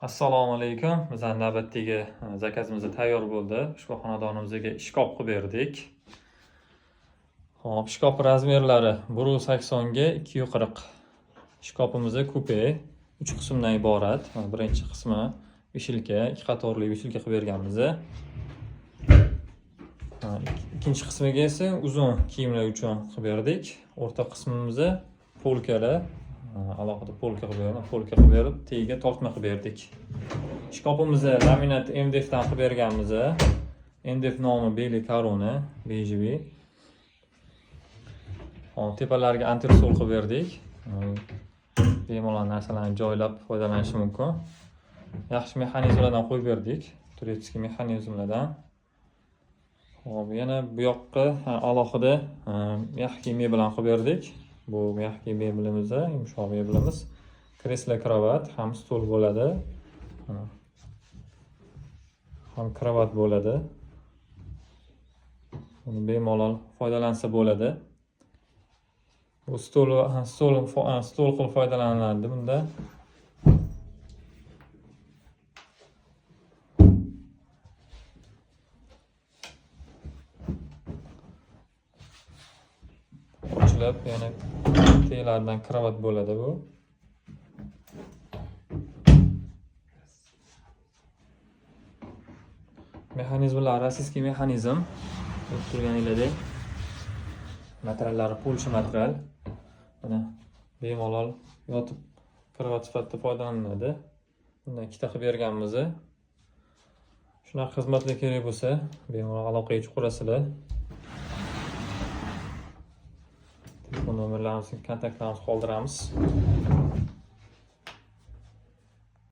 Assalomu alaykum. Bizning navbatdagi zakazimiz tayyor bo'ldi. Ushbu xonadonimizga shkop qilib berdik. Hop, shkop razmerlari 1.80 ga 2.40. Shkopimiz kupe 3 qismdan iborat. Birinchi qismi vishilka, 2 qatorli vishilka qilib berganmiz. Ikkinchi qismiga esa uzun kiyimlar uchun qilib berdik. O'rta qismimiz polkalar, alohida polka qilib berib, tagiga tortma qilib berdik. Shkopimizni laminat MDF dan qilib berganmiz. MDF nomi Beli Corona, bejiviy. Hop, tepalariga antirsol qilib berdik. Bemalol narsalarni joylab foydalanish mumkin. Yaxshi mexanizmlardan qo'yib berdik. Turetskiy mexanizmlardan. Hop, yana bu yoqqa alohida mexki mebelni qilib berdik. Bu mexki mebelimiz, yumshoq mebelimiz. Kreslo kravat ham stol bo'ladi. Ham kravat bo'ladi. Uni bemalol foydalansa bo'ladi. Bu stol qilib foydalaniladi bunda. Ochilib, yana telardan kravat bo'ladi bu. Mexanizmlar rossiyskiy mexanizm. Turganinglardek. Materiallari polsha material. Mana bemalol yotib kravat sifatida foydalaniladi. Bundan ikkita qilib berganmiz. Shunaqa xizmatlar kerak bo'lsa, bemalol aloqaga chiqarasizlar. Telefon nomerlarimizni, kontaktlarimizni qoldiramiz.